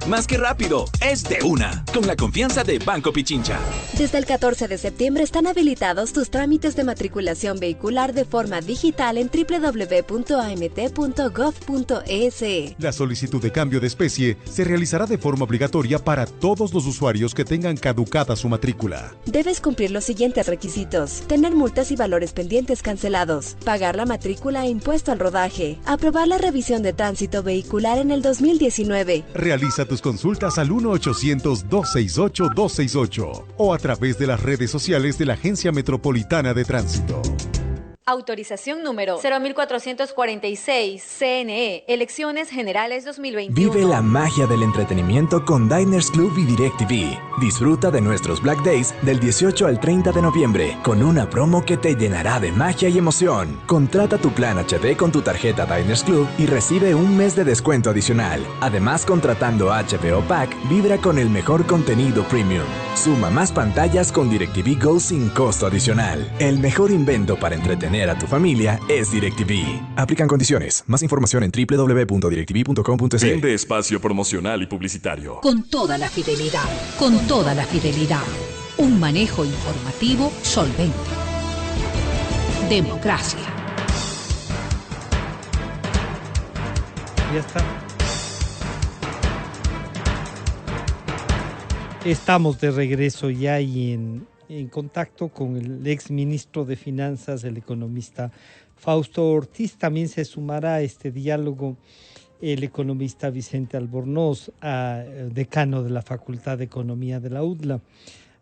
Más que rápido, es de una. Con la confianza de Banco Pichincha. Desde el 14 de septiembre están habilitados tus trámites de matriculación vehicular de forma digital en www.amt.gov.es. La solicitud de cambio de especie se realizará de forma obligatoria para todos los usuarios que tengan caducada su matrícula. Debes cumplir los siguientes requisitos: tener multas y valores pendientes cancelados, pagar la matrícula e impuesto al rodaje, aprobar la revisión de tránsito vehicular en el 2019. Realiza tus consultas al 1-800-268-268 o a través de las redes sociales de la Agencia Metropolitana de Tránsito. Autorización número 01446, CNE, Elecciones Generales 2021. Vive la magia del entretenimiento con Diners Club y DirecTV. Disfruta de nuestros Black Days del 18 al 30 de noviembre con una promo que te llenará de magia y emoción. Contrata tu plan HD con tu tarjeta Diners Club y recibe un mes de descuento adicional. Además, contratando HBO Pack, vibra con el mejor contenido premium. Suma más pantallas con DirecTV Go sin costo adicional. El mejor invento para entretener a tu familia es DirecTV. Aplican condiciones. Más información en www.directv.com.es. Fin de espacio promocional y publicitario. Con toda la fidelidad. Con toda la fidelidad. Un manejo informativo solvente. Democracia. Ya está. Estamos de regreso ya y en contacto con el ex ministro de Finanzas, el economista Fausto Ortiz. También se sumará a este diálogo el economista Vicente Albornoz, decano de la Facultad de Economía de la UDLA.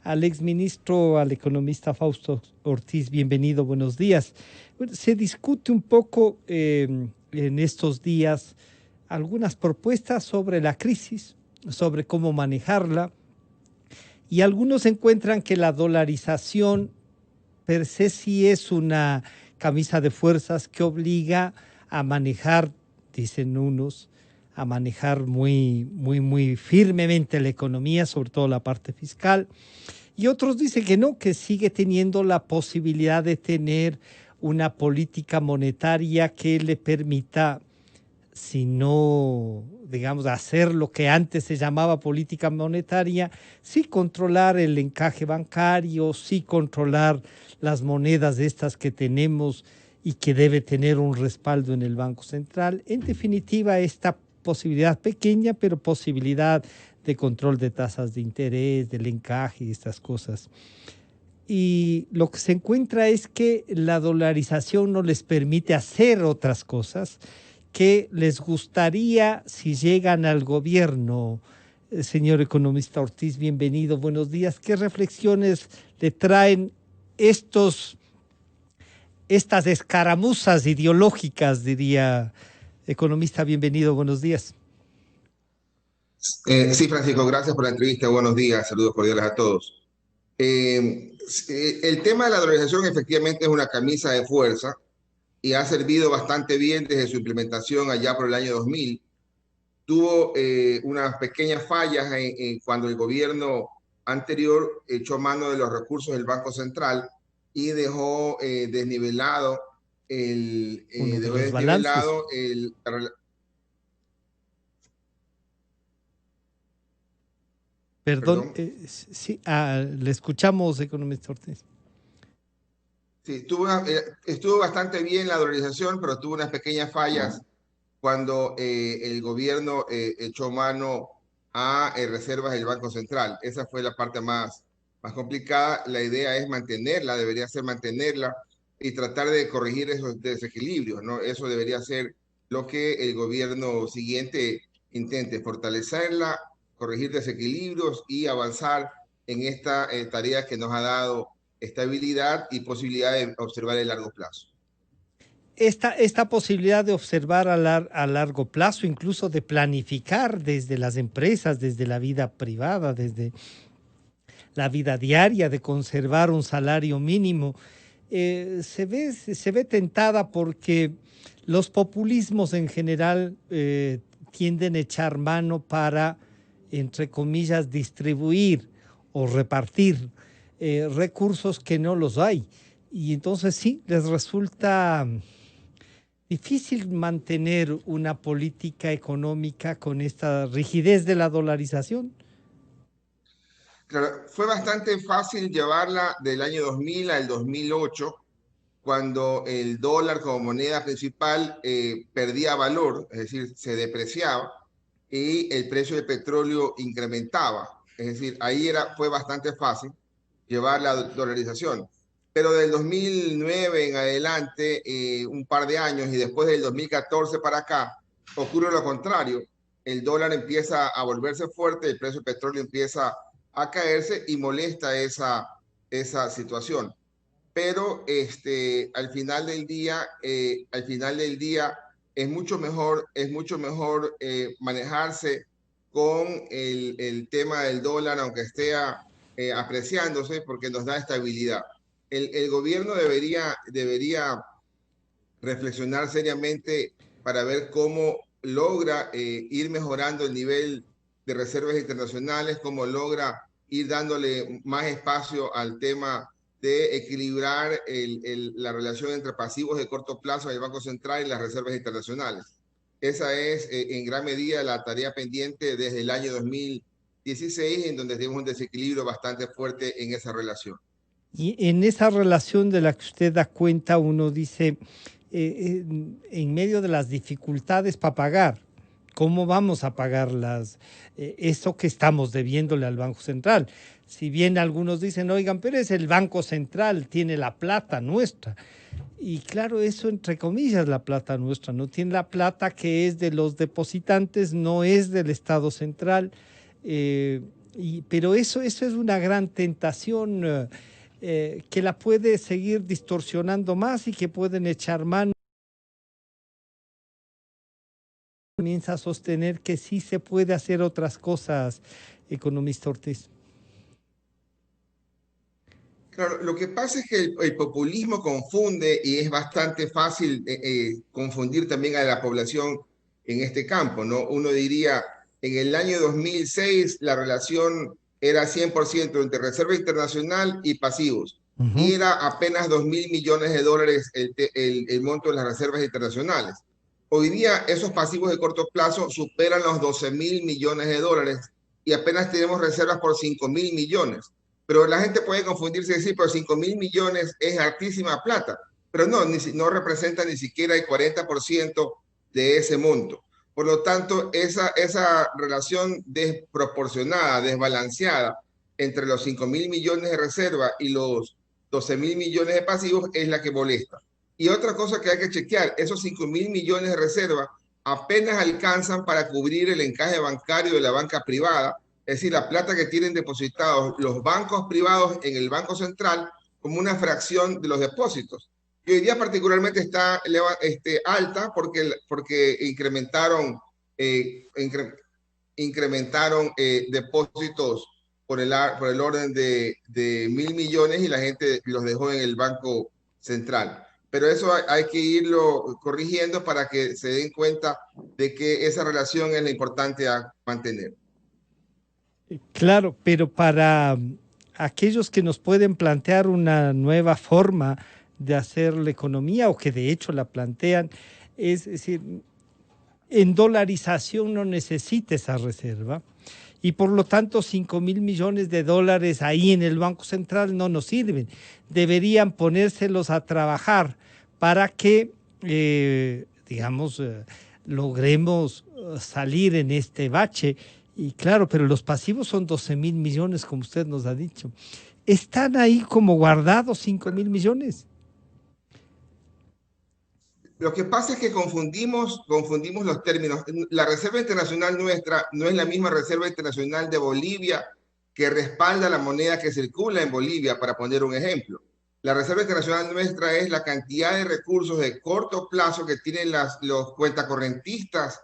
Al ex ministro, al economista Fausto Ortiz, bienvenido, buenos días. Se discute un poco en estos días algunas propuestas sobre la crisis, sobre cómo manejarla. Y algunos encuentran que la dolarización per se sí es una camisa de fuerzas que obliga a manejar, dicen unos, a manejar muy firmemente la economía, sobre todo la parte fiscal. Y otros dicen que no, que sigue teniendo la posibilidad de tener una política monetaria que le permita, si no, digamos, hacer lo que antes se llamaba política monetaria, sí controlar el encaje bancario, sí controlar las monedas estas que tenemos y que debe tener un respaldo en el Banco Central. En definitiva, esta posibilidad pequeña, pero posibilidad de control de tasas de interés, del encaje y estas cosas. Y lo que se encuentra es que la dolarización no les permite hacer otras cosas que les gustaría si llegan al gobierno. Señor economista Ortiz, bienvenido, buenos días. ¿Qué reflexiones le traen estas escaramuzas ideológicas, diría economista? Bienvenido, buenos días. Sí, Francisco, gracias por la entrevista. Buenos días, saludos cordiales a todos. El tema de la dolarización efectivamente es una camisa de fuerza y ha servido bastante bien desde su implementación allá por el año 2000. Tuvo unas pequeñas fallas cuando el gobierno anterior echó mano de los recursos del Banco Central y dejó desnivelado Perdón. Sí, le escuchamos, economista Ortiz. Sí, estuvo bastante bien la dolarización, pero tuvo unas pequeñas fallas cuando el gobierno echó mano a reservas del Banco Central. Esa fue la parte más complicada. La idea es mantenerla, debería ser mantenerla y tratar de corregir esos desequilibrios, ¿no? Eso debería ser lo que el gobierno siguiente intente, fortalecerla, corregir desequilibrios y avanzar en esta tarea que nos ha dado estabilidad y posibilidad de observar a largo plazo. Esta posibilidad de observar a largo plazo, incluso de planificar desde las empresas, desde la vida privada, desde la vida diaria, de conservar un salario mínimo, se ve tentada porque los populismos en general tienden a echar mano para, entre comillas, distribuir o repartir recursos que no los hay. Y entonces sí, les resulta Difícil mantener una política económica con esta rigidez de la dolarización. Claro, fue bastante fácil llevarla del año 2000 al 2008, cuando el dólar como moneda principal perdía valor, es decir, se depreciaba y el precio del petróleo incrementaba. Es decir, ahí fue bastante fácil llevar la dolarización. Pero del 2009 en adelante, un par de años, y después del 2014 para acá, ocurre lo contrario. El dólar empieza a volverse fuerte, el precio del petróleo empieza a caerse y molesta esa situación. Pero al final del día es mucho mejor manejarse con el tema del dólar, aunque esté apreciándose, porque nos da estabilidad. El gobierno debería reflexionar seriamente para ver cómo logra ir mejorando el nivel de reservas internacionales, cómo logra ir dándole más espacio al tema de equilibrar la relación entre pasivos de corto plazo del Banco Central y las reservas internacionales. Esa es en gran medida la tarea pendiente desde el año 2016, en donde tenemos un desequilibrio bastante fuerte en esa relación. Y en esa relación de la que usted da cuenta, uno dice, en medio de las dificultades para pagar, ¿cómo vamos a pagar eso que estamos debiéndole al Banco Central? Si bien algunos dicen, oigan, pero es el Banco Central, tiene la plata nuestra. Y claro, eso entre comillas, la plata nuestra, no tiene la plata que es de los depositantes, no es del Estado Central. Pero eso es una gran tentación que la puede seguir distorsionando más y que pueden echar mano. Comienza a sostener que sí se puede hacer otras cosas, economista Ortiz. Claro, lo que pasa es que el populismo confunde y es bastante fácil confundir también a la población en este campo, ¿no? Uno diría, en el año 2006 la relación era 100% entre reserva internacional y pasivos, y era apenas 2.000 millones de dólares el monto de las reservas internacionales. Hoy día esos pasivos de corto plazo superan los 12.000 millones de dólares y apenas tenemos reservas por 5.000 millones. Pero la gente puede confundirse y decir, pero 5.000 millones es altísima plata. Pero no representa ni siquiera el 40% de ese monto. Por lo tanto, esa relación desproporcionada, desbalanceada entre los 5.000 millones de reserva y los 12.000 millones de pasivos es la que molesta. Y otra cosa que hay que chequear, esos 5.000 millones de reserva apenas alcanzan para cubrir el encaje bancario de la banca privada, es decir, la plata que tienen depositados los bancos privados en el Banco Central como una fracción de los depósitos. Y hoy día particularmente está alta porque incrementaron depósitos por el orden de 1.000 millones y la gente los dejó en el Banco Central. Pero eso hay que irlo corrigiendo para que se den cuenta de que esa relación es la importante a mantener. Claro, pero para aquellos que nos pueden plantear una nueva forma de hacer la economía o que de hecho la plantean, es decir, en dolarización no necesita esa reserva y por lo tanto 5.000 millones de dólares ahí en el Banco Central no nos sirven. Deberían ponérselos a trabajar para que, logremos salir en este bache. Y claro, pero los pasivos son 12.000 millones, como usted nos ha dicho. ¿Están ahí como guardados 5.000 millones? Lo que pasa es que confundimos los términos. La Reserva Internacional nuestra no es la misma Reserva Internacional de Bolivia, que respalda la moneda que circula en Bolivia, para poner un ejemplo. La Reserva Internacional nuestra es la cantidad de recursos de corto plazo que tienen los cuentacorrentistas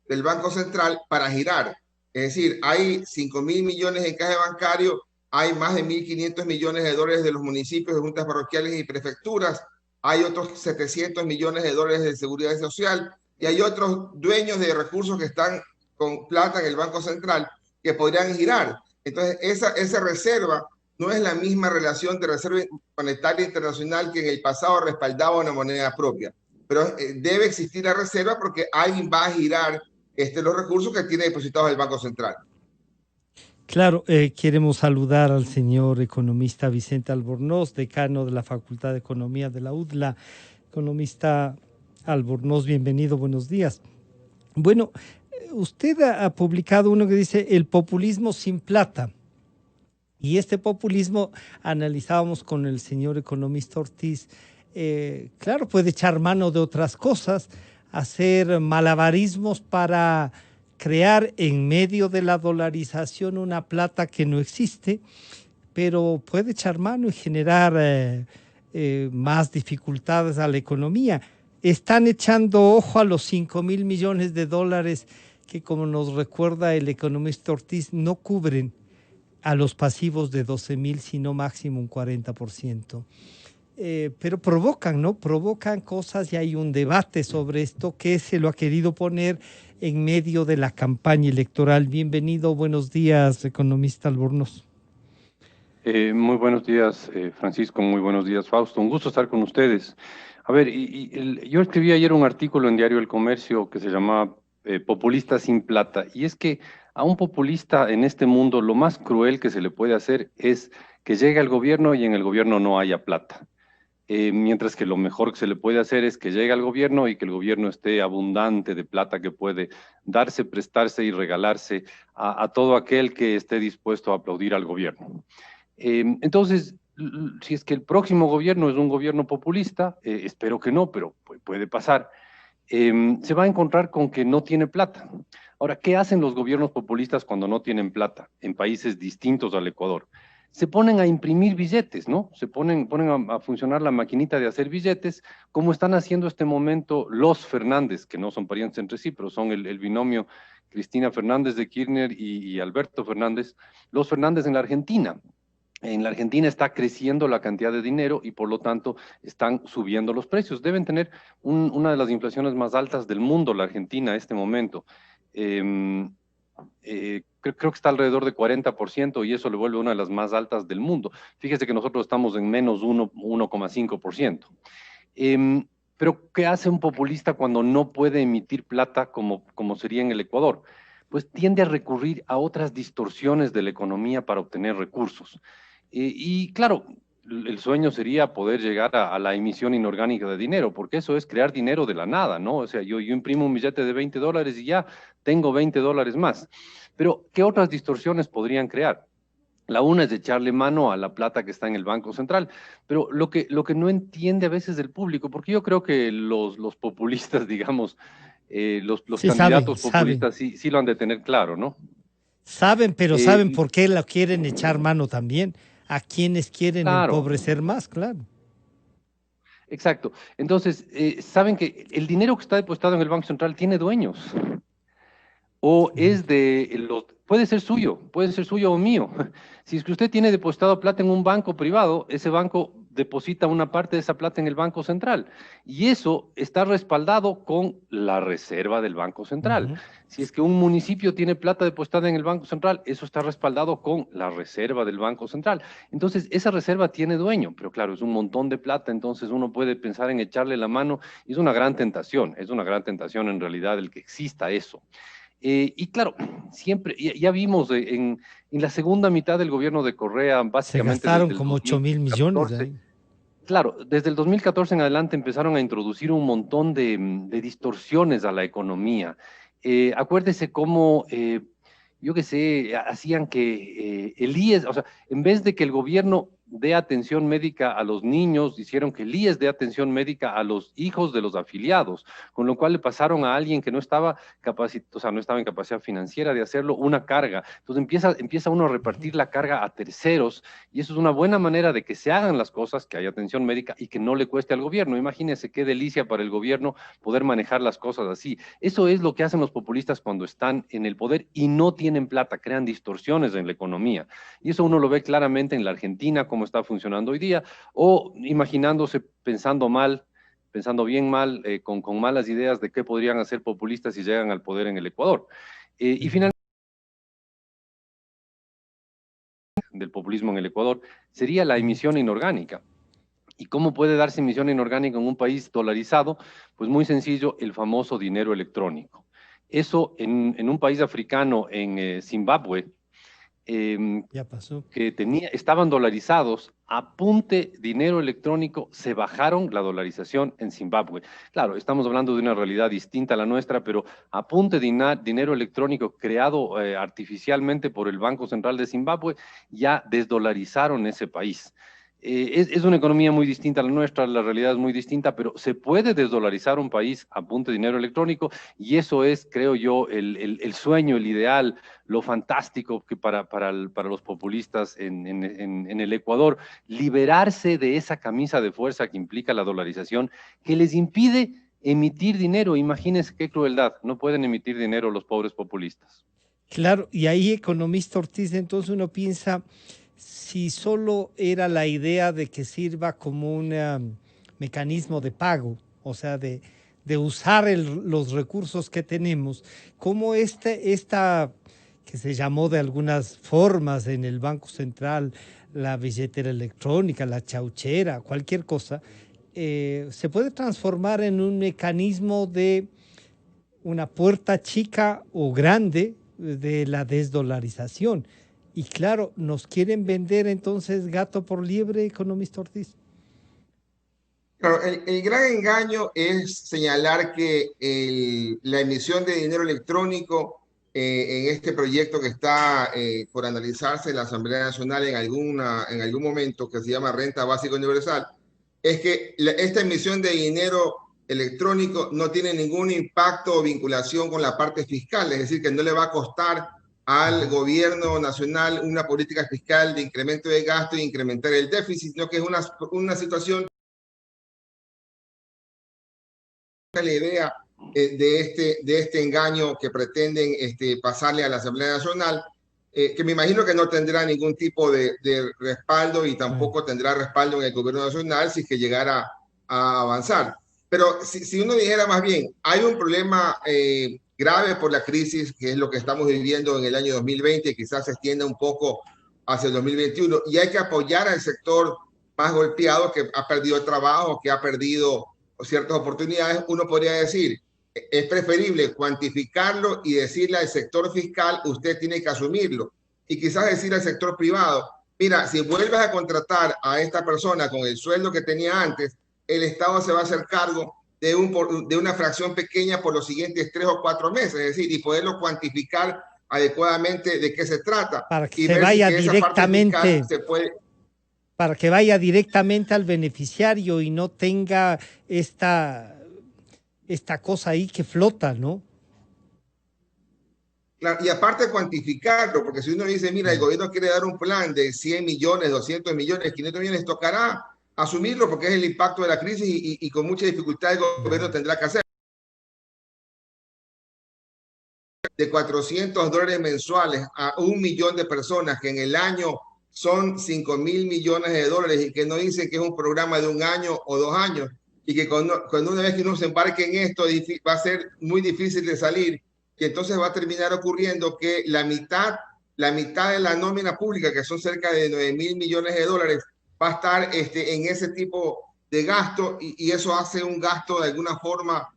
del Banco Central para girar. Es decir, hay 5.000 millones en encaje bancario, hay más de 1.500 millones de dólares de los municipios, de juntas parroquiales y prefecturas, hay otros 700 millones de dólares de seguridad social y hay otros dueños de recursos que están con plata en el Banco Central que podrían girar. Entonces, esa reserva no es la misma relación de reserva monetaria internacional que en el pasado respaldaba una moneda propia. pero debe existir la reserva porque alguien va a girar los recursos que tiene depositados el Banco Central. Claro, queremos saludar al señor economista Vicente Albornoz, decano de la Facultad de Economía de la UDLA. Economista Albornoz, bienvenido, buenos días. Bueno, usted ha publicado uno que dice el populismo sin plata. Y este populismo analizábamos con el señor economista Ortiz. Claro, puede echar mano de otras cosas, hacer malabarismos para crear en medio de la dolarización una plata que no existe, pero puede echar mano y generar más dificultades a la economía. Están echando ojo a los 5,000 millones de dólares que, como nos recuerda el economista Ortiz, no cubren a los pasivos de 12,000, sino máximo un 40%. Pero provocan, ¿no? Provocan cosas y hay un debate sobre esto que se lo ha querido poner en medio de la campaña electoral. Bienvenido, buenos días, economista Albornoz. Muy buenos días, Francisco, muy buenos días, Fausto. Un gusto estar con ustedes. A ver, yo escribí ayer un artículo en Diario El Comercio que se llama Populista sin plata, y es que a un populista en este mundo lo más cruel que se le puede hacer es que llegue al gobierno y en el gobierno no haya plata. Mientras que lo mejor que se le puede hacer es que llegue al gobierno y que el gobierno esté abundante de plata que puede darse, prestarse y regalarse a todo aquel que esté dispuesto a aplaudir al gobierno. Entonces, si es que el próximo gobierno es un gobierno populista, espero que no, pero puede pasar, se va a encontrar con que no tiene plata. Ahora, ¿qué hacen los gobiernos populistas cuando no tienen plata en países distintos al Ecuador? Se ponen a imprimir billetes, ¿no? Ponen a funcionar la maquinita de hacer billetes, como están haciendo este momento los Fernández, que no son parientes entre sí, pero son el binomio Cristina Fernández de Kirchner y Alberto Fernández, los Fernández en la Argentina. En la Argentina está creciendo la cantidad de dinero y por lo tanto están subiendo los precios. Deben tener una de las inflaciones más altas del mundo, la Argentina, en este momento. Creo que está alrededor de 40% y eso le vuelve una de las más altas del mundo. Fíjese que nosotros estamos en menos 1,5%. Pero ¿qué hace un populista cuando no puede emitir plata como sería en el Ecuador? Pues tiende a recurrir a otras distorsiones de la economía para obtener recursos. Y claro, el sueño sería poder llegar a la emisión inorgánica de dinero, porque eso es crear dinero de la nada, ¿no? O sea, yo imprimo un billete de $20 y ya tengo $20 más. Pero, ¿qué otras distorsiones podrían crear? La una es echarle mano a la plata que está en el Banco Central, pero lo que no entiende a veces el público, porque yo creo que los populistas, digamos, los sí, candidatos populistas sí lo han de tener claro, ¿no? Saben, pero saben por qué la quieren echar mano también, a quienes quieren empobrecer más, claro. Exacto. Entonces, saben que el dinero que está depositado en el Banco Central tiene dueños. O es puede ser suyo o mío. Si es que usted tiene depositado plata en un banco privado, ese banco deposita una parte de esa plata en el Banco Central. Y eso está respaldado con la reserva del Banco Central. Si es que un municipio tiene plata depositada en el Banco Central, eso está respaldado con la reserva del Banco Central. Entonces, esa reserva tiene dueño, pero claro, es un montón de plata, entonces uno puede pensar en echarle la mano, y es una gran tentación en realidad el que exista eso. Y claro, siempre, ya vimos en la segunda mitad del gobierno de Correa, básicamente... Se gastaron como 8,000 millones. Ahí. Claro, desde el 2014 en adelante empezaron a introducir un montón de distorsiones a la economía. Acuérdese cómo, yo qué sé, hacían que el IES, o sea, en vez de que el gobierno dé atención médica a los niños, hicieron que el IES dé atención médica a los hijos de los afiliados, con lo cual le pasaron a alguien que no estaba no estaba en capacidad financiera de hacerlo, una carga. Entonces empieza uno a repartir la carga a terceros, y eso es una buena manera de que se hagan las cosas, que haya atención médica y que no le cueste al gobierno. Imagínense qué delicia para el gobierno poder manejar las cosas así. Eso es lo que hacen los populistas cuando están en el poder y no tienen plata, crean distorsiones en la economía. Y eso uno lo ve claramente en la Argentina, cómo está funcionando hoy día, o imaginándose, pensando bien mal, con malas ideas de qué podrían hacer populistas si llegan al poder en el Ecuador. Y finalmente, del populismo en el Ecuador, sería la emisión inorgánica. ¿Y cómo puede darse emisión inorgánica en un país dolarizado? Pues muy sencillo, el famoso dinero electrónico. Eso en un país africano, en Zimbabue, Ya pasó. que estaban dolarizados, apunte dinero electrónico, se bajaron la dolarización en Zimbabue. Claro, estamos hablando de una realidad distinta a la nuestra, pero apunte dinero electrónico creado artificialmente por el Banco Central de Zimbabue, ya desdolarizaron ese país. Es una economía muy distinta a la nuestra, la realidad es muy distinta, pero se puede desdolarizar un país a punta de dinero electrónico y eso es, creo yo, el sueño, el ideal, lo fantástico que para los populistas en el Ecuador, liberarse de esa camisa de fuerza que implica la dolarización, que les impide emitir dinero. Imagínense qué crueldad, no pueden emitir dinero los pobres populistas. Claro, y ahí, economista Ortiz, entonces uno piensa, si solo era la idea de que sirva como un mecanismo de pago, o sea, de usar los recursos que tenemos, como esta que se llamó de algunas formas en el Banco Central, la billetera electrónica, la chauchera, cualquier cosa, se puede transformar en un mecanismo de una puerta chica o grande de la desdolarización. Y claro, nos quieren vender entonces gato por liebre, economista Ortiz. Claro, el gran engaño es señalar que la emisión de dinero electrónico en este proyecto que está por analizarse en la Asamblea Nacional en algún momento, que se llama Renta Básica Universal, es que esta emisión de dinero electrónico no tiene ningún impacto o vinculación con la parte fiscal, es decir, que no le va a costar al gobierno nacional una política fiscal de incremento de gasto e incrementar el déficit, sino que es una situación, la idea de este engaño que pretenden pasarle a la Asamblea Nacional, que me imagino que no tendrá ningún tipo de respaldo y tampoco tendrá respaldo en el gobierno nacional si es que llegara a avanzar. Pero si uno dijera más bien, hay un problema grave por la crisis, que es lo que estamos viviendo en el año 2020, quizás se extienda un poco hacia el 2021, y hay que apoyar al sector más golpeado, que ha perdido trabajo, que ha perdido ciertas oportunidades. Uno podría decir, es preferible cuantificarlo y decirle al sector fiscal, usted tiene que asumirlo. Y quizás decirle al sector privado, mira, si vuelves a contratar a esta persona con el sueldo que tenía antes, el Estado se va a hacer cargo de una fracción pequeña por los siguientes 3 o 4 meses, es decir, y poderlo cuantificar adecuadamente de qué se trata. Para que y se vaya si directamente, se puede... para que vaya directamente al beneficiario y no tenga esta cosa ahí que flota, ¿no? Claro, y aparte cuantificarlo, porque si uno dice, mira, el gobierno quiere dar un plan de 100 millones, 200 millones, 500 millones, tocará asumirlo porque es el impacto de la crisis y con mucha dificultad el gobierno tendrá que hacer. De $400 mensuales a 1 millón de personas, que en el año son 5.000 millones de dólares y que no dicen que es un programa de 1 año o 2 años y que cuando una vez que uno se embarque en esto va a ser muy difícil de salir, y entonces va a terminar ocurriendo que la mitad de la nómina pública, que son cerca de 9.000 millones de dólares, va a estar en ese tipo de gasto y eso hace un gasto de alguna forma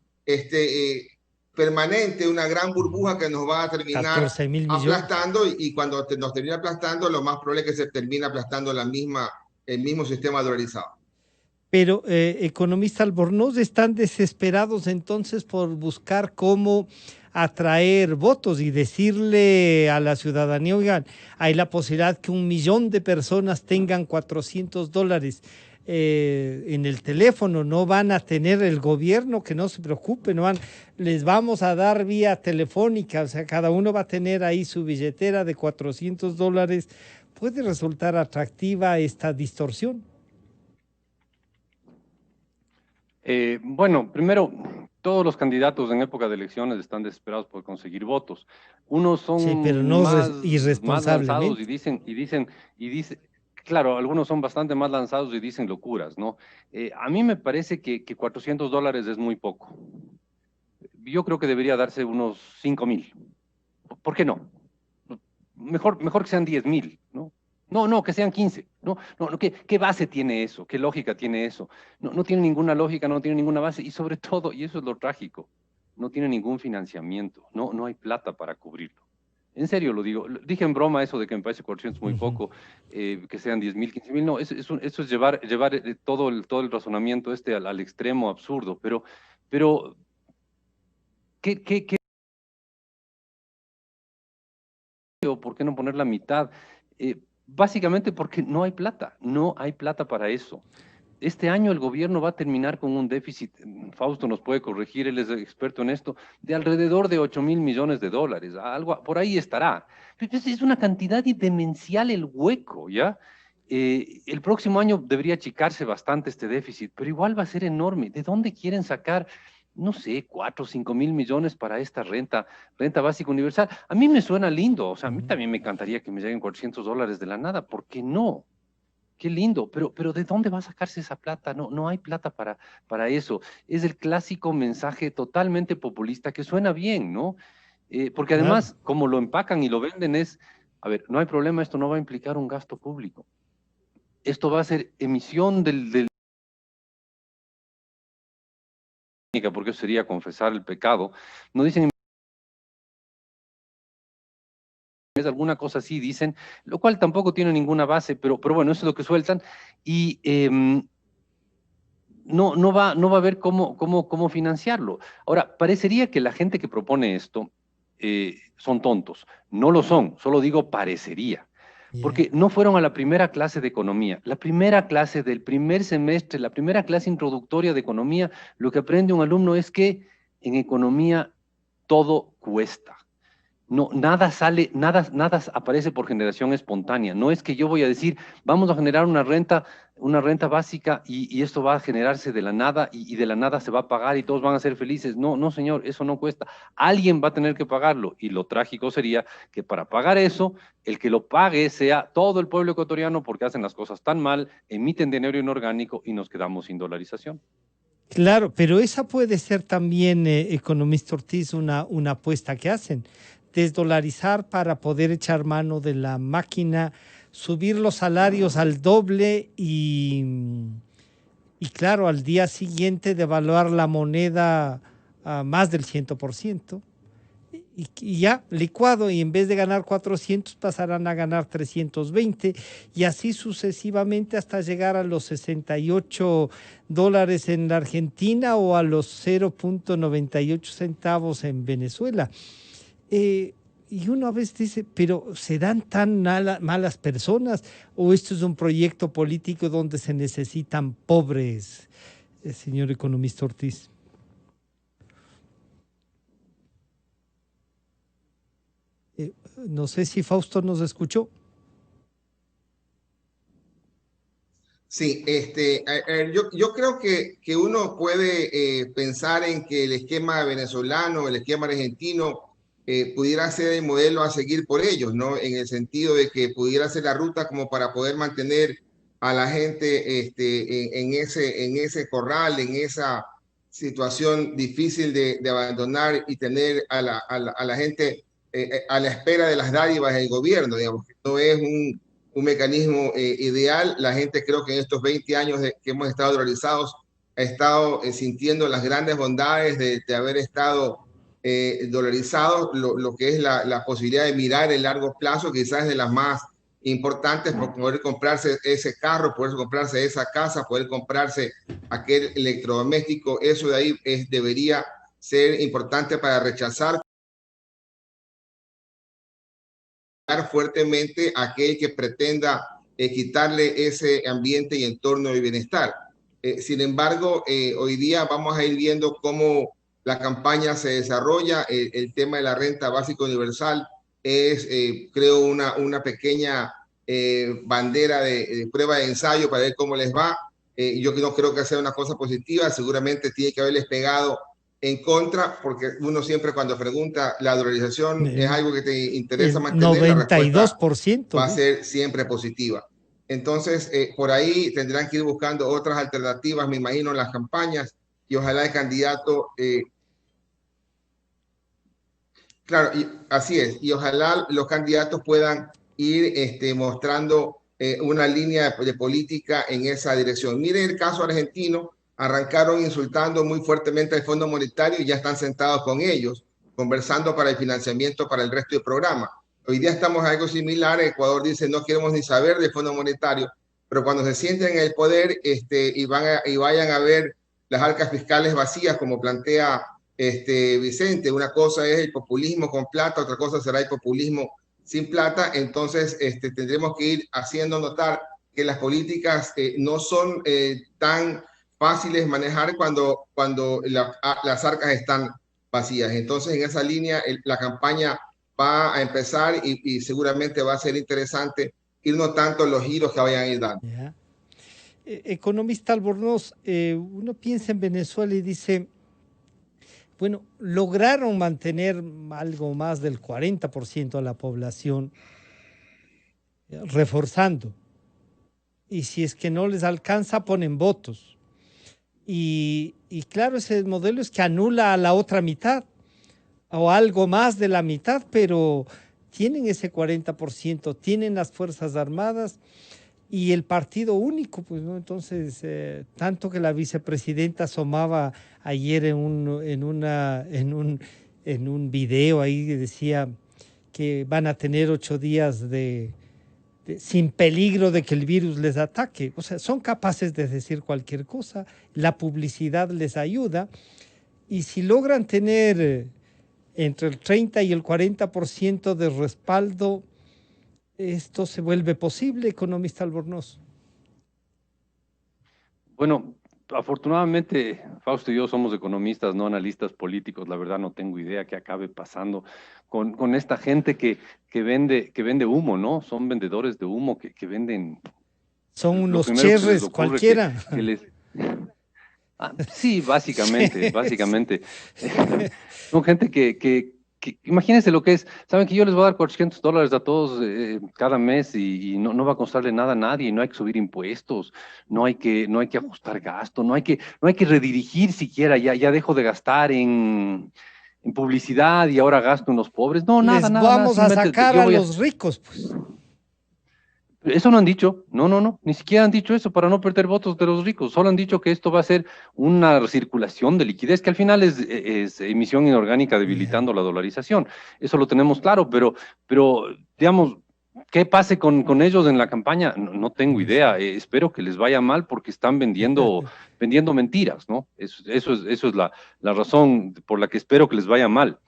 permanente, una gran burbuja que nos va a terminar aplastando y cuando nos termina aplastando, lo más probable es que se termine aplastando el mismo sistema dolarizado. Pero, economista Albornoz, están desesperados entonces por buscar cómo atraer votos y decirle a la ciudadanía, oigan, hay la posibilidad que 1 millón de personas tengan $400 en el teléfono, no van a tener el gobierno, que no se preocupe, les vamos a dar vía telefónica, o sea, cada uno va a tener ahí su billetera de $400. ¿Puede resultar atractiva esta distorsión? Bueno, primero, todos los candidatos en época de elecciones están desesperados por conseguir votos. Unos son sí, pero no más lanzados y dicen, claro, algunos son bastante más lanzados y dicen locuras, ¿no? A mí me parece que $400 es muy poco. Yo creo que debería darse unos 5.000. ¿Por qué no? Mejor que sean 10.000, ¿no? No, que sean 15. No, ¿qué base tiene eso? ¿Qué lógica tiene eso? No tiene ninguna lógica, no tiene ninguna base y sobre todo, y eso es lo trágico, no tiene ningún financiamiento, no hay plata para cubrirlo. En serio lo digo, dije en broma eso de que me parece 400 muy poco, que sean 10.000, 15.000, no, eso es llevar todo el razonamiento al extremo absurdo, pero ¿qué o por qué no poner la mitad? Básicamente porque no hay plata para eso. Este año el gobierno va a terminar con un déficit, Fausto nos puede corregir, él es experto en esto, de alrededor de 8.000 millones de dólares, algo por ahí estará. Es una cantidad demencial el hueco, ¿ya? El próximo año debería achicarse bastante este déficit, pero igual va a ser enorme. ¿De dónde quieren sacar, no sé, 4 o 5.000 millones para esta renta básica universal? A mí me suena lindo, o sea, a mí también me encantaría que me lleguen 400 dólares de la nada, ¿por qué no? Qué lindo, pero ¿de dónde va a sacarse esa plata? No hay plata para eso. Es el clásico mensaje totalmente populista que suena bien, ¿no? Porque además, como lo empacan y lo venden a ver, no hay problema, esto no va a implicar un gasto público. Esto va a ser emisión porque eso sería confesar el pecado. No dicen es alguna cosa así, dicen, lo cual tampoco tiene ninguna base, pero bueno, eso es lo que sueltan, y no va a haber cómo financiarlo. Ahora, parecería que la gente que propone esto son tontos. No lo son, solo digo parecería. Porque no fueron a la primera clase de economía. La primera clase del primer semestre, la primera clase introductoria de economía, lo que aprende un alumno es que en economía todo cuesta. No, nada aparece por generación espontánea. No es que yo voy a decir, vamos a generar una renta básica y esto va a generarse de la nada y de la nada se va a pagar y todos van a ser felices. No, señor, eso no cuesta. Alguien va a tener que pagarlo y lo trágico sería que para pagar eso, el que lo pague sea todo el pueblo ecuatoriano porque hacen las cosas tan mal, emiten dinero inorgánico y nos quedamos sin dolarización. Claro, pero esa puede ser también, economista Ortiz, una apuesta que hacen. Desdolarizar para poder echar mano de la máquina, subir los salarios al doble y claro, al día siguiente devaluar la moneda a más del 100%. Y ya, licuado, y en vez de ganar 400 pasarán a ganar 320 y así sucesivamente hasta llegar a los 68 dólares en la Argentina o a los 0.98 centavos en Venezuela. Y uno a veces dice, pero ¿serán tan malas personas o esto es un proyecto político donde se necesitan pobres, señor economista Ortiz? No sé si Fausto nos escuchó. Sí, yo creo que uno puede pensar en que el esquema venezolano, el esquema argentino, pudiera ser el modelo a seguir por ellos, ¿no? En el sentido de que pudiera ser la ruta como para poder mantener a la gente en ese corral, en esa situación difícil de abandonar y tener a la gente a la espera de las dádivas del gobierno, digamos, que no es un mecanismo ideal. La gente creo que en estos 20 años que hemos estado dolarizados ha estado sintiendo las grandes bondades de haber estado dolarizados, lo que es la posibilidad de mirar el largo plazo, quizás de las más importantes, por poder comprarse ese carro, poder comprarse esa casa, poder comprarse aquel electrodoméstico. Eso de ahí debería ser importante para rechazar fuertemente a aquel que pretenda quitarle ese ambiente y entorno de bienestar. Sin embargo, hoy día vamos a ir viendo cómo la campaña se desarrolla. El tema de la renta básica universal es, creo, una pequeña bandera de prueba de ensayo para ver cómo les va. Yo no creo que sea una cosa positiva. Seguramente tiene que haberles pegado en contra, porque uno siempre cuando pregunta la dolarización es algo que te interesa mantener, 92%, va a ser siempre positiva. Entonces, por ahí tendrán que ir buscando otras alternativas, me imagino, en las campañas, y ojalá el candidato, claro, y así es, y ojalá los candidatos puedan ir mostrando una línea de política en esa dirección. Miren el caso argentino, arrancaron insultando muy fuertemente al Fondo Monetario y ya están sentados con ellos, conversando para el financiamiento para el resto del programa. Hoy día estamos en algo similar. Ecuador dice no queremos ni saber del Fondo Monetario, pero cuando se sienten en el poder y vayan a ver las arcas fiscales vacías, como plantea Vicente, una cosa es el populismo con plata, otra cosa será el populismo sin plata. Entonces tendremos que ir haciendo notar que las políticas no son tan fáciles manejar cuando las arcas están vacías. Entonces, en esa línea, la campaña va a empezar y seguramente va a ser interesante ir notando los giros que vayan a ir dando. Yeah. Economista Albornoz, uno piensa en Venezuela y dice, bueno, lograron mantener algo más del 40% de la población reforzando. Y si es que no les alcanza, ponen votos. Y claro, ese modelo es que anula a la otra mitad o algo más de la mitad, pero tienen ese 40%, tienen las Fuerzas Armadas y el partido único, pues, ¿no? Entonces, tanto que la vicepresidenta asomaba ayer en un video ahí, decía que van a tener 8 días sin peligro de que el virus les ataque. O sea, son capaces de decir cualquier cosa, la publicidad les ayuda, y si logran tener entre el 30 y el 40% de respaldo, esto se vuelve posible, economista Albornoz. Bueno, afortunadamente, Fausto y yo somos economistas, no analistas políticos. La verdad no tengo idea qué acabe pasando con esta gente que vende humo, ¿no? Son vendedores de humo que venden... Son unos cherres cualquiera. Sí, básicamente. Son gente que imagínense lo que es. Saben que yo les voy a dar $400 a todos cada mes y no va a costarle nada a nadie. No hay que subir impuestos, no hay que ajustar gasto, no hay que redirigir siquiera. Ya dejo de gastar en publicidad y ahora gasto en los pobres. No, nada. Vamos a sacar a los ricos, pues. Eso no han dicho, no, ni siquiera han dicho eso para no perder votos de los ricos. Solo han dicho que esto va a ser una circulación de liquidez, que al final es emisión inorgánica debilitando la dolarización. Eso lo tenemos claro, pero digamos, ¿qué pase con ellos en la campaña? No tengo idea. Espero que les vaya mal porque están vendiendo mentiras, ¿no? Eso es la razón por la que espero que les vaya mal.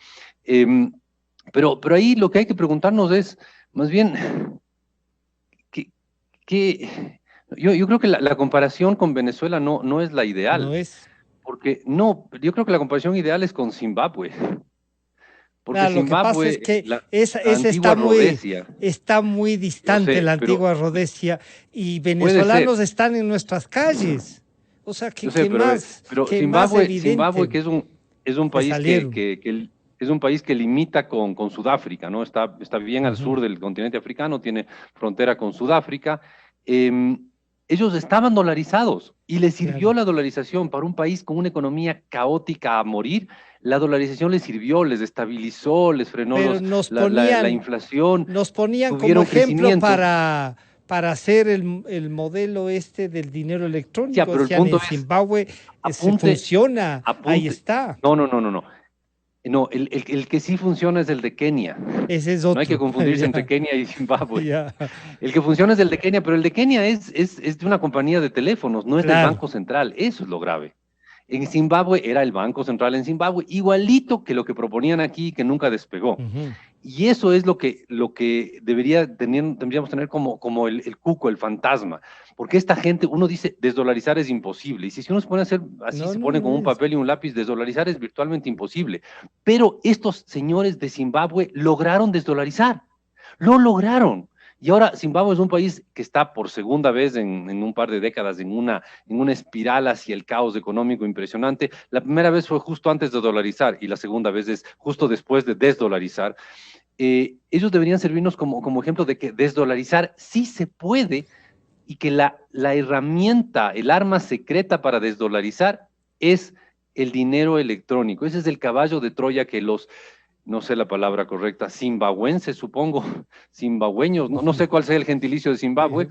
Pero ahí lo que hay que preguntarnos es, más bien... Yo creo que la comparación con Venezuela no es la ideal. No es. Porque yo creo que la comparación ideal es con Zimbabue. Porque claro, Zimbabue, lo que pasa es que está muy distante la antigua Rhodesia y venezolanos están en nuestras calles. O sea, pero Zimbabue que es un país es un país que limita con Sudáfrica, ¿no? Está bien al sur del continente africano, tiene frontera con Sudáfrica. Ellos estaban dolarizados y les sirvió la dolarización para un país con una economía caótica a morir. La dolarización les sirvió, les estabilizó, les frenó la inflación. Nos ponían como ejemplo para hacer el modelo del dinero electrónico. Ya, pero el punto en Zimbabue funciona, ahí está. No, el que sí funciona es el de Kenia. Ese es otro. No hay que confundirse entre Kenia y Zimbabue. El que funciona es el de Kenia, pero el de Kenia es de una compañía de teléfonos, no es del Banco Central. Eso es lo grave. En Zimbabue era el Banco Central en Zimbabue, igualito que lo que proponían aquí, que nunca despegó. Y eso es lo que tendríamos tener como el cuco, el fantasma. Porque esta gente, uno dice, desdolarizar es imposible. Y si uno se pone a hacer así, se pone con un papel y un lápiz, desdolarizar es virtualmente imposible. Pero estos señores de Zimbabue lograron desdolarizar. Lo lograron. Y ahora Zimbabue es un país que está por segunda vez en un par de décadas en una espiral hacia el caos económico impresionante. La primera vez fue justo antes de dolarizar y la segunda vez es justo después de desdolarizar. Ellos deberían servirnos como ejemplo de que desdolarizar sí se puede y que la herramienta, el arma secreta para desdolarizar es el dinero electrónico. Ese es el caballo de Troya que los no sé la palabra correcta, zimbabuenses, supongo, zimbabueños, no sé cuál sea el gentilicio de Zimbabue,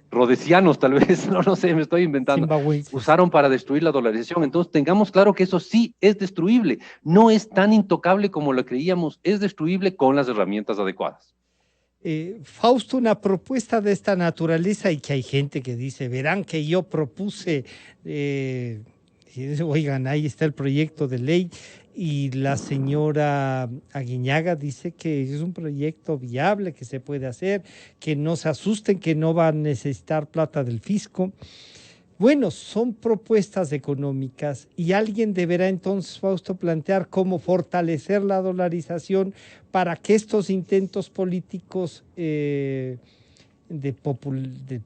rodesianos tal vez, no sé, me estoy inventando, usaron para destruir la dolarización. Entonces tengamos claro que eso sí es destruible, no es tan intocable como lo creíamos, es destruible con las herramientas adecuadas. Fausto, una propuesta de esta naturaleza, y que hay gente que dice, verán que yo propuse, oigan, ahí está el proyecto de ley, y la señora Aguiñaga dice que es un proyecto viable, que se puede hacer, que no se asusten, que no va a necesitar plata del fisco. Bueno, son propuestas económicas y alguien deberá entonces, Fausto, plantear cómo fortalecer la dolarización para que estos intentos políticos de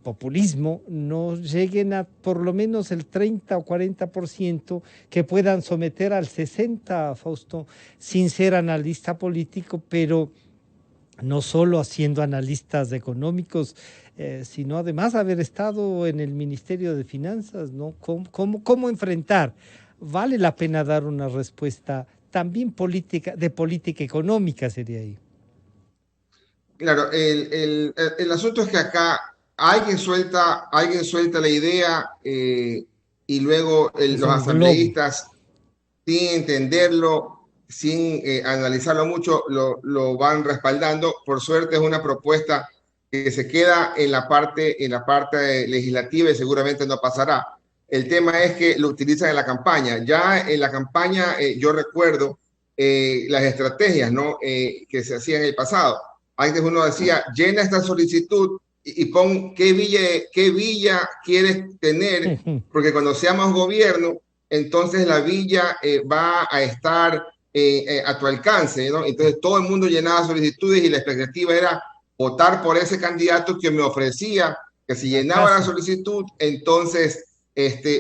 populismo no lleguen a por lo menos el 30 o 40%, que puedan someter al 60%, Fausto, sin ser analista político, pero no solo siendo analistas económicos, sino además haber estado en el Ministerio de Finanzas, ¿no? ¿Cómo enfrentar? Vale la pena dar una respuesta también política, de política económica sería ahí. Claro, el asunto es que acá alguien suelta la idea y luego los asambleístas, sin entenderlo, sin analizarlo mucho, lo van respaldando. Por suerte es una propuesta que se queda en la parte legislativa y seguramente no pasará. El tema es que lo utilizan en la campaña. Ya en la campaña yo recuerdo las estrategias, ¿no? Que se hacían en el pasado. Antes uno decía, llena esta solicitud y pon qué villa quieres tener, porque cuando seamos gobierno, entonces la villa va a estar a tu alcance, ¿no? Entonces todo el mundo llenaba solicitudes y la expectativa era votar por ese candidato que me ofrecía, que si llenaba la solicitud, entonces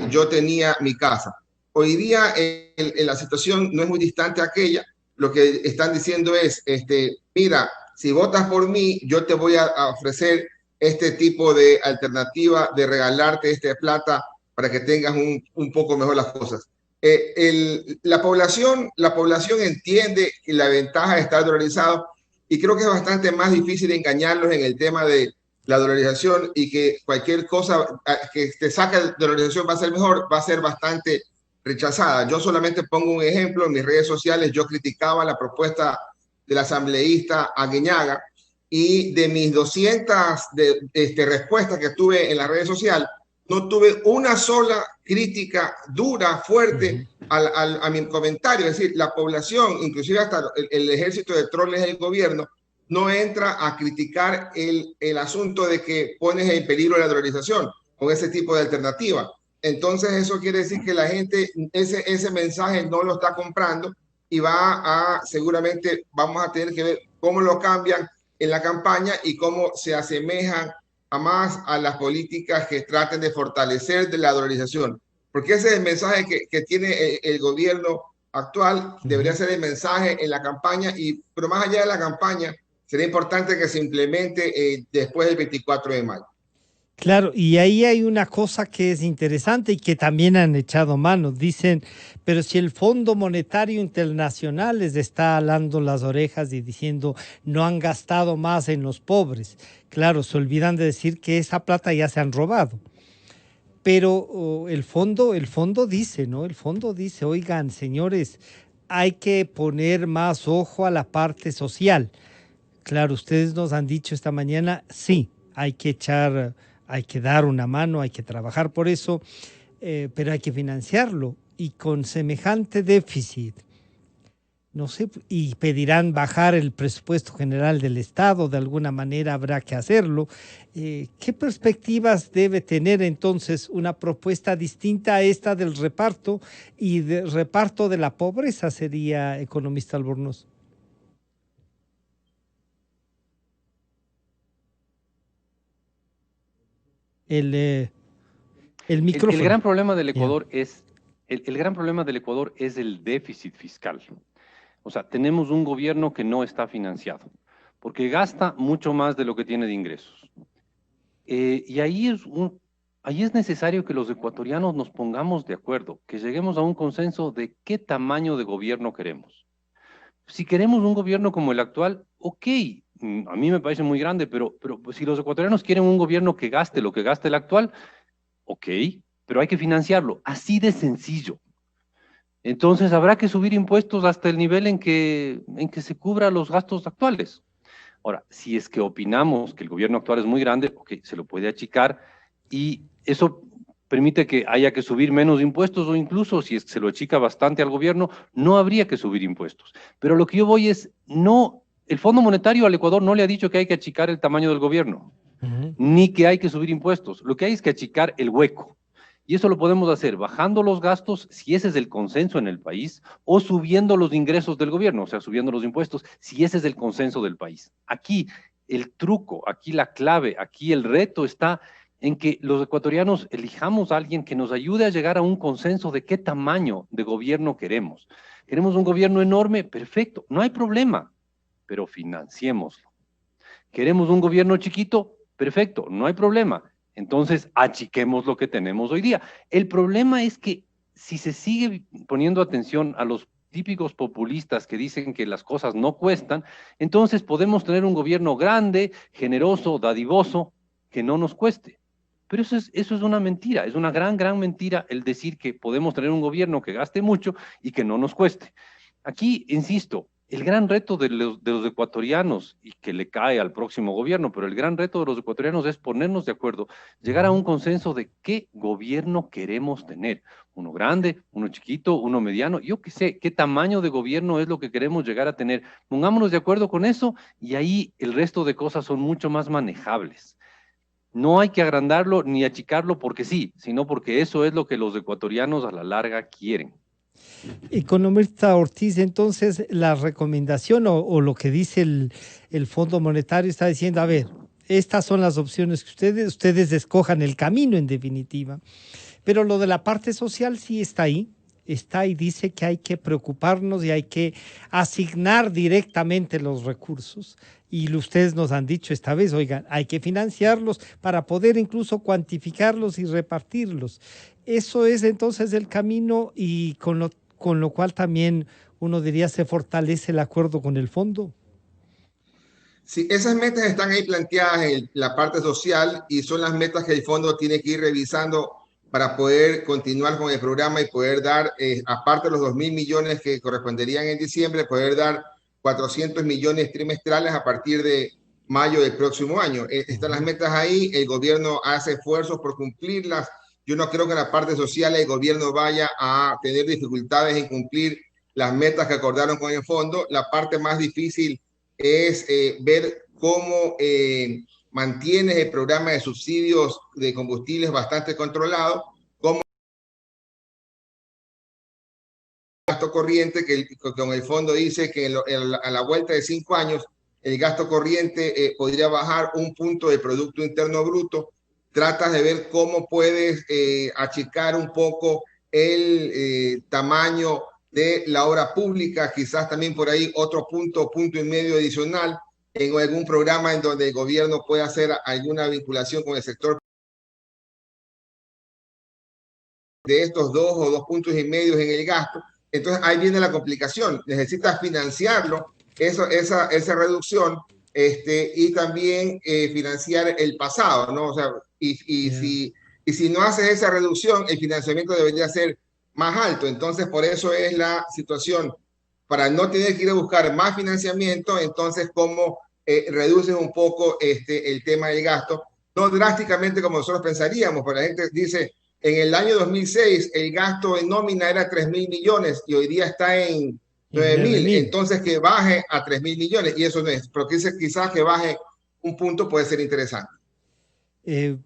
yo tenía mi casa. Hoy día la situación no es muy distante a aquella. Lo que están diciendo es, mira, si votas por mí, yo te voy a ofrecer este tipo de alternativa de regalarte plata para que tengas un poco mejor las cosas. La población entiende la ventaja de estar dolarizado y creo que es bastante más difícil engañarlos en el tema de la dolarización y que cualquier cosa que te saque de dolarización va a ser mejor, va a ser bastante rechazada. Yo solamente pongo un ejemplo, en mis redes sociales yo criticaba la propuesta del asambleísta Aguiñaga y de mis 200 respuestas que tuve en las redes sociales, no tuve una sola crítica dura, fuerte a mi comentario. Es decir, la población, inclusive hasta el ejército de troles del gobierno, no entra a criticar el asunto de que pones en peligro la dolarización con ese tipo de alternativa. Entonces eso quiere decir que la gente ese mensaje no lo está comprando y seguramente vamos a tener que ver cómo lo cambian en la campaña y cómo se asemejan más a las políticas que traten de fortalecer de la dolarización, porque ese es el mensaje que tiene el gobierno actual, debería ser el mensaje en la campaña, pero más allá de la campaña, sería importante que se implemente después del 24 de mayo. Claro, y ahí hay una cosa que es interesante y que también han echado mano. Dicen, pero si el Fondo Monetario Internacional les está alando las orejas y diciendo no han gastado más en los pobres. Claro, se olvidan de decir que esa plata ya se han robado. Pero el fondo dice, ¿no? El fondo dice, oigan, señores, hay que poner más ojo a la parte social. Claro, ustedes nos han dicho esta mañana, sí, hay que dar una mano, hay que trabajar por eso, pero hay que financiarlo. Y con semejante déficit, no sé, y pedirán bajar el presupuesto general del Estado, de alguna manera habrá que hacerlo. ¿Qué perspectivas debe tener entonces una propuesta distinta a esta del reparto y del reparto de la pobreza, sería, economista Albornoz? El micrófono. El gran problema del Ecuador es el gran problema del Ecuador es el déficit fiscal. O sea, tenemos un gobierno que no está financiado, porque gasta mucho más de lo que tiene de ingresos. Y ahí es necesario que los ecuatorianos nos pongamos de acuerdo, que lleguemos a un consenso de qué tamaño de gobierno queremos. Si queremos un gobierno como el actual, ok, a mí me parece muy grande, pero si los ecuatorianos quieren un gobierno que gaste lo que gasta el actual, ok, pero hay que financiarlo, así de sencillo. Entonces habrá que subir impuestos hasta el nivel en que se cubra los gastos actuales. Ahora, si es que opinamos que el gobierno actual es muy grande, ok, se lo puede achicar y eso permite que haya que subir menos impuestos o incluso si es que se lo achica bastante al gobierno, no habría que subir impuestos. Pero lo que yo voy es, no, el Fondo Monetario al Ecuador no le ha dicho que hay que achicar el tamaño del gobierno, ni que hay que subir impuestos. Lo que hay es que achicar el hueco. Y eso lo podemos hacer bajando los gastos, si ese es el consenso en el país, o subiendo los ingresos del gobierno, o sea, subiendo los impuestos, si ese es el consenso del país. Aquí el truco, aquí la clave, aquí el reto está en que los ecuatorianos elijamos a alguien que nos ayude a llegar a un consenso de qué tamaño de gobierno queremos. ¿Queremos un gobierno enorme? Perfecto, no hay problema, pero financiémoslo. ¿Queremos un gobierno chiquito? Perfecto, no hay problema. Entonces, achiquemos lo que tenemos hoy día. El problema es que si se sigue poniendo atención a los típicos populistas que dicen que las cosas no cuestan, entonces podemos tener un gobierno grande, generoso, dadivoso, que no nos cueste. Pero eso es una mentira, es una gran mentira el decir que podemos tener un gobierno que gaste mucho y que no nos cueste. Aquí, insisto, el gran reto de los ecuatorianos, y que le cae al próximo gobierno, pero el gran reto de los ecuatorianos es ponernos de acuerdo, llegar a un consenso de qué gobierno queremos tener. Uno grande, uno chiquito, uno mediano, yo qué sé, qué tamaño de gobierno es lo que queremos llegar a tener. Pongámonos de acuerdo con eso y ahí el resto de cosas son mucho más manejables. No hay que agrandarlo ni achicarlo porque sí, sino porque eso es lo que los ecuatorianos a la larga quieren. Economista Ortiz, entonces la recomendación o lo que dice el Fondo Monetario está diciendo, a ver, estas son las opciones que ustedes escojan el camino en definitiva, pero lo de la parte social sí está y dice que hay que preocuparnos y hay que asignar directamente los recursos. Y ustedes nos han dicho esta vez, oigan, hay que financiarlos para poder incluso cuantificarlos y repartirlos. Eso es entonces el camino y con lo cual también uno diría se fortalece el acuerdo con el fondo. Sí, esas metas están ahí planteadas en la parte social y son las metas que el fondo tiene que ir revisando para poder continuar con el programa y poder dar, aparte de los 2.000 millones que corresponderían en diciembre, poder dar 400 millones trimestrales a partir de mayo del próximo año. Están las metas ahí, el gobierno hace esfuerzos por cumplirlas. Yo no creo que en la parte social el gobierno vaya a tener dificultades en cumplir las metas que acordaron con el fondo. La parte más difícil es ver cómo mantiene el programa de subsidios de combustibles bastante controlado, cómo el gasto corriente, que con el fondo dice que a la vuelta de 5 años el gasto corriente podría bajar 1 punto del Producto Interno Bruto. Tratas de ver cómo puedes achicar un poco el tamaño de la obra pública, quizás también por ahí otro punto y medio adicional en algún programa en donde el gobierno pueda hacer alguna vinculación con el sector de estos 2 o 2 puntos y medio en el gasto. Entonces ahí viene la complicación, necesitas financiarlo, esa reducción, y también financiar el pasado, ¿no? O sea, si no haces esa reducción, el financiamiento debería ser más alto. Entonces, por eso es la situación, para no tener que ir a buscar más financiamiento, entonces, ¿cómo reduces un poco el tema del gasto? No drásticamente como nosotros pensaríamos, pero la gente dice, en el año 2006, el gasto en nómina era 3.000 millones y hoy día está en 9.000, entonces que baje a 3.000 millones, y eso no es, pero quizás que baje 1 punto puede ser interesante.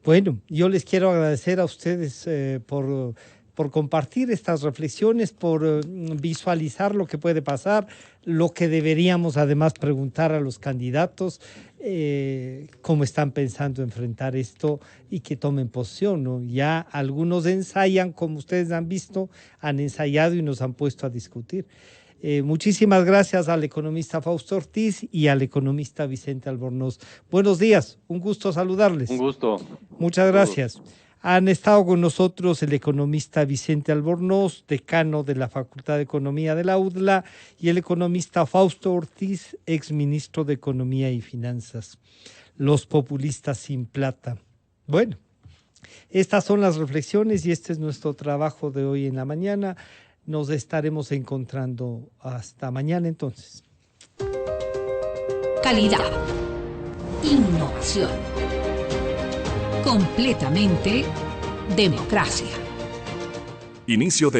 Bueno, yo les quiero agradecer a ustedes por compartir estas reflexiones, por visualizar lo que puede pasar, lo que deberíamos además preguntar a los candidatos, cómo están pensando enfrentar esto y que tomen posición, ¿no? Ya algunos ensayan, como ustedes han visto, han ensayado y nos han puesto a discutir. Muchísimas gracias al economista Fausto Ortiz y al economista Vicente Albornoz. Buenos días, un gusto saludarles. Un gusto. Muchas gracias. Han estado con nosotros el economista Vicente Albornoz, decano de la Facultad de Economía de la UDLA, y el economista Fausto Ortiz, exministro de Economía y Finanzas. Los populistas sin plata. Bueno, estas son las reflexiones y este es nuestro trabajo de hoy en la mañana. Nos estaremos encontrando hasta mañana entonces. Calidad. Innovación. Completamente democracia. Inicio de